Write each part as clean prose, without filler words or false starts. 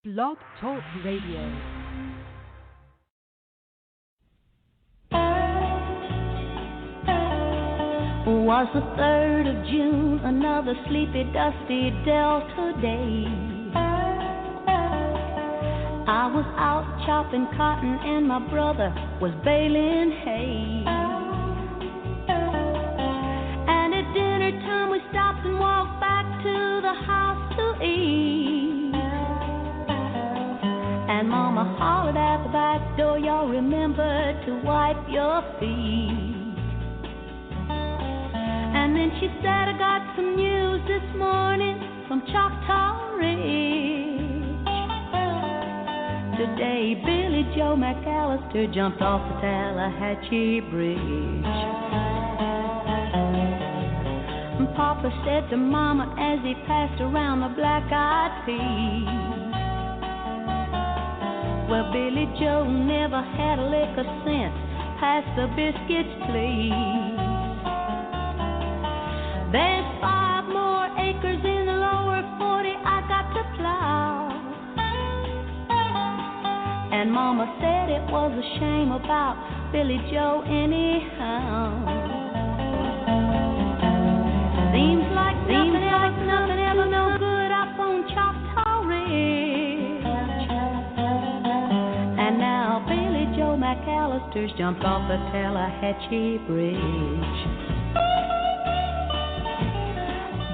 Blog Talk Radio. Was the 3rd of June, another sleepy, dusty Delta day. I was out chopping cotton and my brother was baling hay. And at dinner time we stopped and walked back to the house to eat. And Mama hollered at the back door, y'all remember to wipe your feet. And then she said, I got some news this morning from Choctaw Ridge. Today, Billy Joe McAllister jumped off the Tallahatchie Bridge. And Papa said to Mama as he passed around the black-eyed peas, well, Billy Joe never had a lick of sense. Pass the biscuits, please. There's 5 more acres in the lower 40 I got to plow. And Mama said it was a shame about Billy Joe anyhow. Seems like nothing ever no good up on Choctaw Ridge. And now Billy Joe McAllister's jumped off the Tallahatchie Bridge.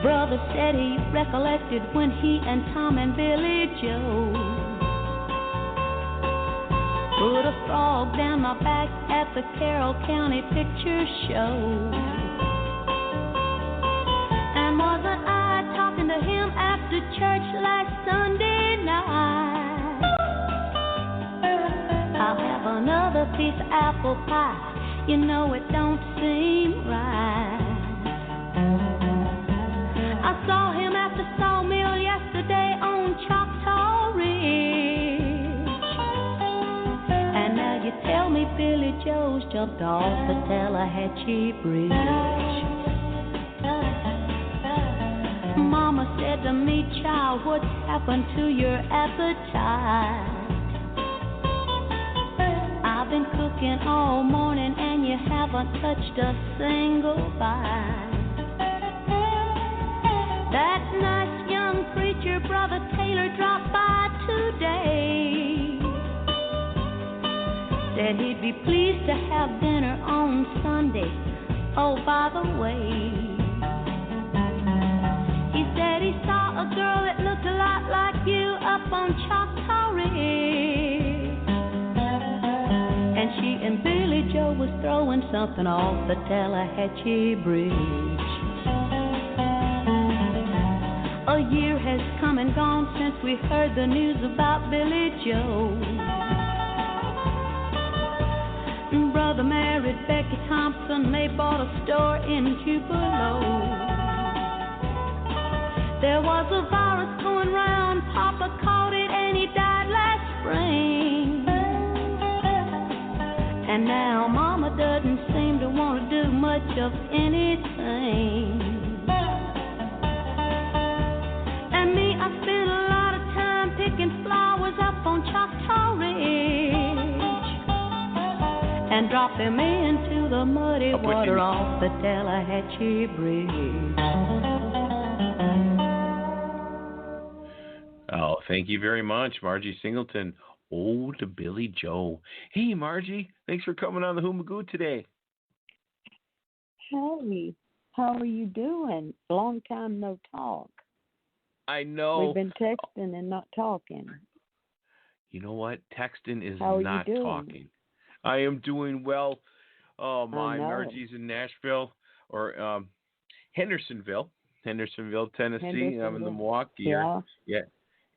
Brother said he recollected when he and Tom and Billy Joe put a frog down my back at the Carroll County Picture Show. And wasn't I talking to him after church last Sunday night? I'll have another piece of apple pie. You know it don't seem right. I saw him at the sawmill yesterday on Choctaw Ridge. And now you tell me Billy Joe's jumped off the Tallahatchie Bridge. Mama said to me, child, what's happened to your appetite? I've been cooking all morning and you haven't touched a single bite. That nice young preacher, Brother Taylor, dropped by today. Said he'd be pleased to have dinner on Sunday. Oh, by the way, he said he saw a girl that looked a lot like you up on Choctaw Ridge. And she and Billy Joe was throwing something off the Tallahatchie Bridge. A year has come and gone since we heard the news about Billy Joe. Brother married Becky Thompson, they bought a store in Tupelo. There was a virus going round, Papa caught it and he died last spring. And now Mama doesn't seem to want to do much of anything. I spent a lot of time picking flowers up on Choctaw Ridge and dropped them into the muddy water off the Tallahatchie Bridge. Oh, thank you very much, Margie Singleton. Oh, to Billy Joe. Hey, Margie, thanks for coming on the Hoomagoo today. Hey, how are you doing? Long time no talk. I know. We've been texting and not talking. You know what? Texting is How are not you doing? talking. I am doing well. Oh, my. Margie's in Nashville or Hendersonville, Tennessee. I'm in the Milwaukee area. Yeah.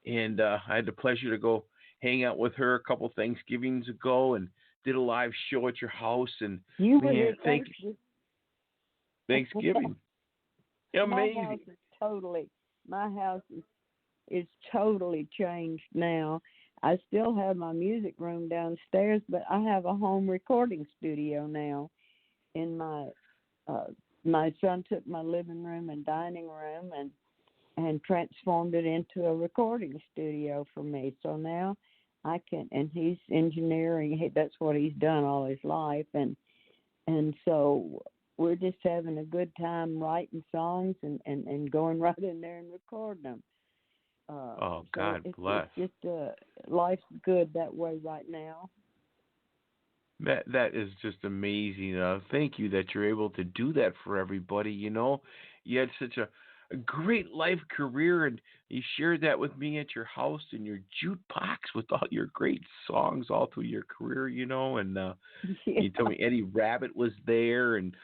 And I had the pleasure to go hang out with her a couple Thanksgivings ago and did a live show at your house. And you were here Thanksgiving. Amazing. My house is totally changed now. I still have my music room downstairs, but I have a home recording studio now. In my son took my living room and dining room, and and transformed it into a recording studio for me. So now I can, and he's engineering. That's what he's done all his life, and so we're just having a good time writing songs and going right in there and recording them. God bless. It's just life's good that way right now. That is just amazing. Thank you that you're able to do that for everybody. You had such a great life career, and you shared that with me at your house in your jukebox with all your great songs all through your career. And you told me Eddie Rabbit was there, and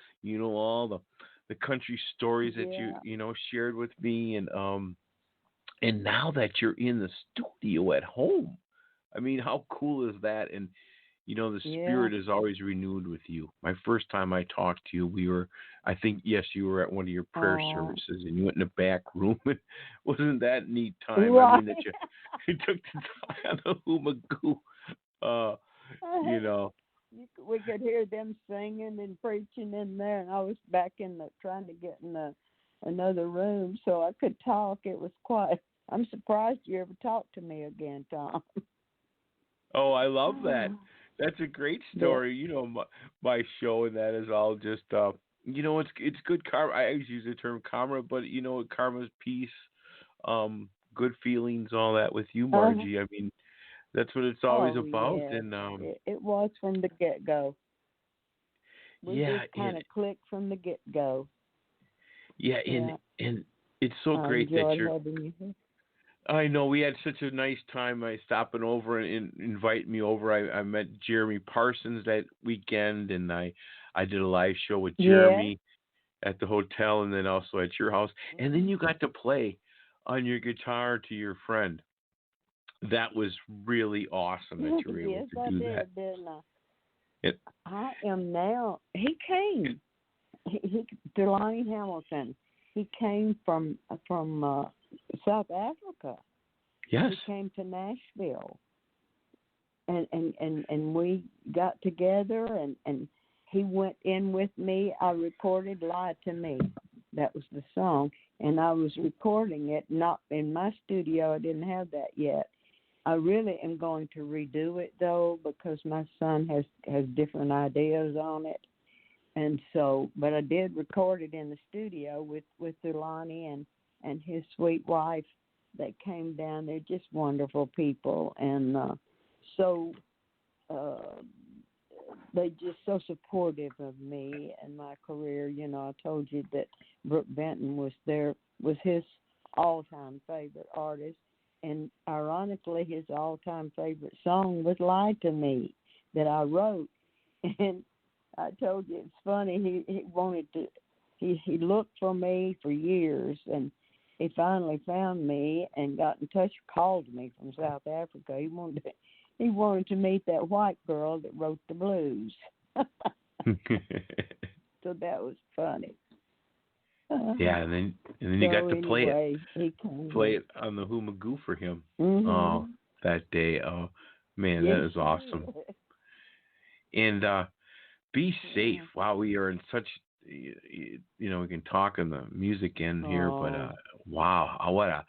all the country stories that you shared with me, and now that you're in the studio at home, I mean, how cool is that? And the spirit is always renewed with you. My first time I talked to you, you were at one of your prayer services, and you went in the back room. And wasn't that a neat time? Right. I mean, that you took the time on the Hoomagoo. We could hear them singing and preaching in there, and I was back trying to get in another room so I could talk. It was quite. I'm surprised you ever talked to me again, Tom. Oh, I love that. That's a great story. Yeah. My show, and that is all just, it's good karma. I always use the term karma, but karma's peace, good feelings, all that with you, Margie. I mean, that's what it's always about. Yes. And it was from the get-go. We just kind of clicked from the get-go. Yeah, and it's so great that you're. I know, we had such a nice time stopping over and inviting me over. I met Jeremy Parsons that weekend, and I did a live show with Jeremy at the hotel, and then also at your house. And then you got to play on your guitar to your friend. That was really awesome that you were able to do that. Yes, I did. I am now. He came. Delani Hamilton. He came from South Africa. Yes. He came to Nashville. And we got together, and he went in with me. I recorded Lie to Me. That was the song. And I was recording it, not in my studio. I didn't have that yet. I really am going to redo it, though, because my son has different ideas on it. And so, but I did record it in the studio with Delani and his sweet wife that came down. They're just wonderful people. And so they're just so supportive of me and my career. I told you that Brooke Benton was his all-time favorite artist. And ironically, his all-time favorite song was Lie to Me that I wrote. And I told you, it's funny, he wanted to, he looked for me for years, and he finally found me and got in touch, called me from South Africa. He wanted to meet that white girl that wrote the blues. So that was funny. Yeah, and then you got to play it on the Hoomagoo for him. Mm-hmm. That day. Oh man, that is awesome. And be safe. Wow, we are in such, we can talk on the music end here, but wow, what a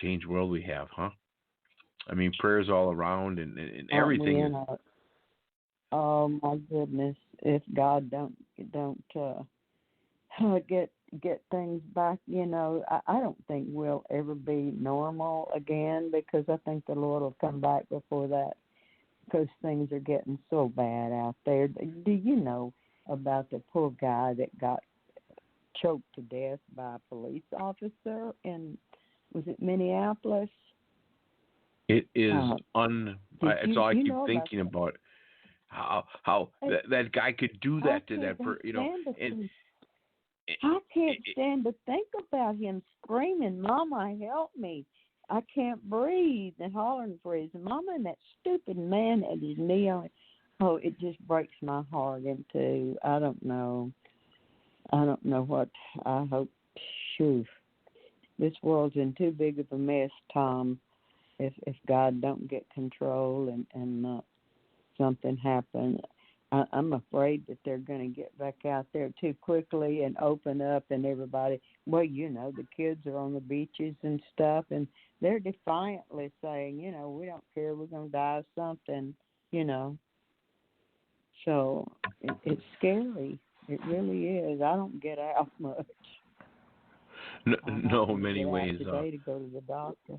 changed world we have, huh? I mean, prayers all around and everything. Oh my goodness! If God don't get things back, I don't think we'll ever be normal again, because I think the Lord will come back before that, because things are getting so bad out there. Do you know about the poor guy that got choked to death by a police officer was it Minneapolis? It is it's all I keep thinking about. How that guy could do that to that person, I can't stand to think about him screaming, "Mama, help me! I can't breathe," and hollering for his mama, and that stupid man at his knee on it. Oh, it just breaks my heart in two. I don't know what. I hope. Shoo, this world's in too big of a mess, Tom. If God don't get control and something happen. I'm afraid that they're going to get back out there too quickly and open up, and everybody, well, the kids are on the beaches and stuff, and they're defiantly saying, we don't care, we're going to die of something, So it's scary. It really is. I don't get out much. No, many ways. Today to go to the doctor.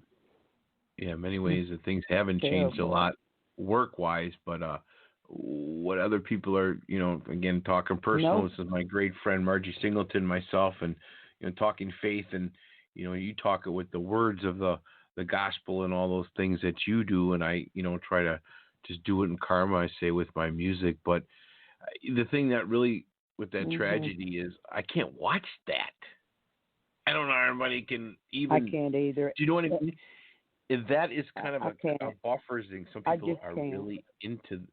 Yeah, many ways that things haven't changed a lot work-wise, but what other people are, again, talking personal. This is my great friend Margie Singleton, myself, and talking faith, and you talk it with the words of the gospel and all those things that you do, and I try to just do it in karma, I say, with my music. But the thing that really with that tragedy is I can't watch that. I don't know how everybody can even. I can't either. Do you know what I mean? That is kind of a buffer thing. Some people are really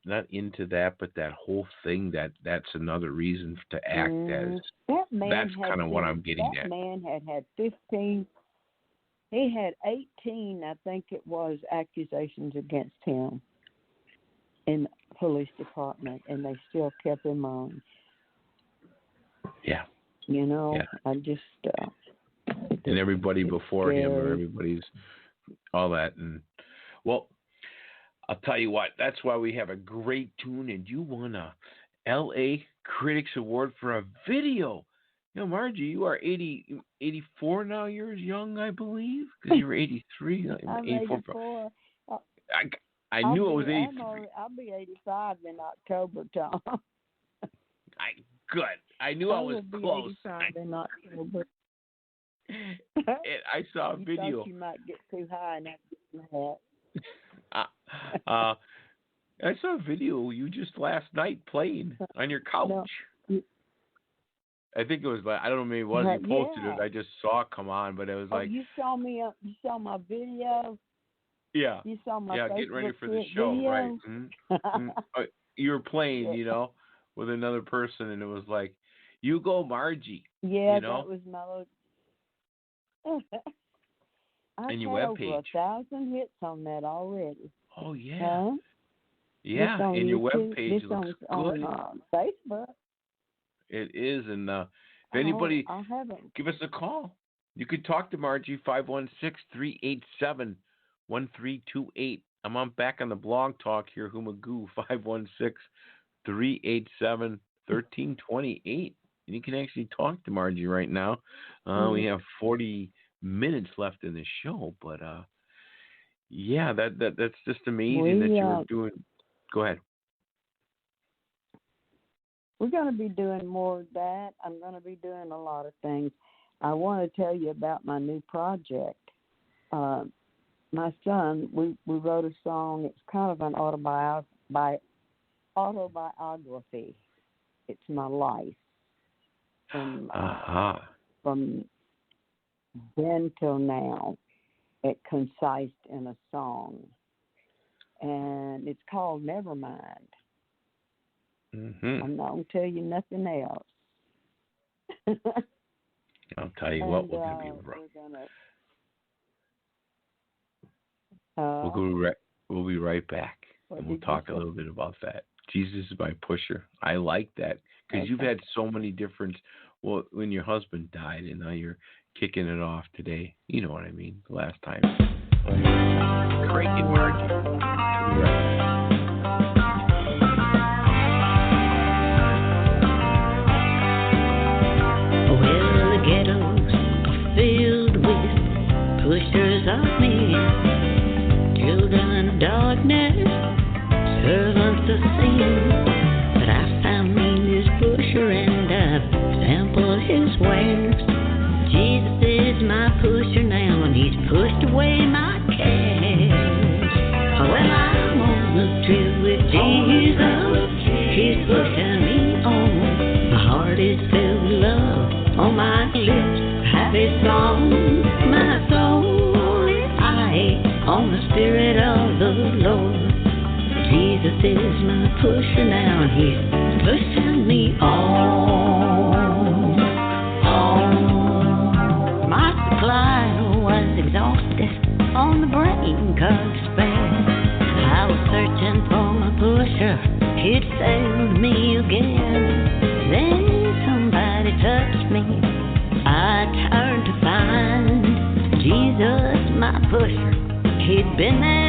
not into that, but that whole thing, that's another reason to act as. That's kind of what I'm getting at. That man had 15. He had 18, I think it was, accusations against him in the police department, and they still kept him on. Yeah. I just. And everybody before him, or everybody's. All that. And well, I'll tell you what, that's why we have a great tune, and you won a LA Critics Award for a video. Margie, you are 84 now. You're young, I believe, because you were 83. I'm 84. I knew it was 83. I'll be 85 in October, Tom. Good. I knew I was close. 85 in October. I saw a video. Thought you might get too high and that. I saw a video you just last night playing on your couch. No. I think it was I don't know, maybe it wasn't you posted it. I just saw it come on, but it was like. You saw me. You saw my video. Yeah. You saw my Facebook getting ready for the show, video. right? Mm-hmm. You were playing, with another person, and it was like, "You go, Margie." Yeah, that was my little. And your I've webpage. Over 1,000 hits on that already. Oh yeah. Huh? Yeah, and your webpage looks good. On Facebook. It is, and if anybody, give us a call. You could talk to Margie 516-387-1328. I'm on back on the blog talk here, Humagoo 516-387-1328. And you can actually talk to Margie right now. We have 40 minutes left in the show, but that's just amazing that you're doing. Go ahead. We're going to be doing more of that. I'm going to be doing a lot of things. I want to tell you about my new project. My son, we wrote a song. It's kind of an autobiography. It's my life. From then till now, it concised in a song, and it's called Nevermind. I'm not going to tell you nothing else. I'll tell you what, we're going to be we'll be right back, and we'll talk a little bit about that. Jesus is my pusher. I like that. Because you've had so many different, when your husband died and now you're kicking it off today. You know what I mean, the last time. Craig and Margie. Well, the ghettos are filled with pushers of men, children of darkness, servants of sin. But I found me this pusher and I've sampled his wares. Jesus is my pusher now and he's pushed away my cares. Well, I'm on the trip with Jesus, he's pushing me on. My heart is filled with love, on my lips happy song. My soul is high on the Spirit of the Lord. Jesus is my pusher now, and he's pushing me on. My supply was exhausted, on the brink of despair. I was searching for my pusher, he'd failed me pusher. He'd been there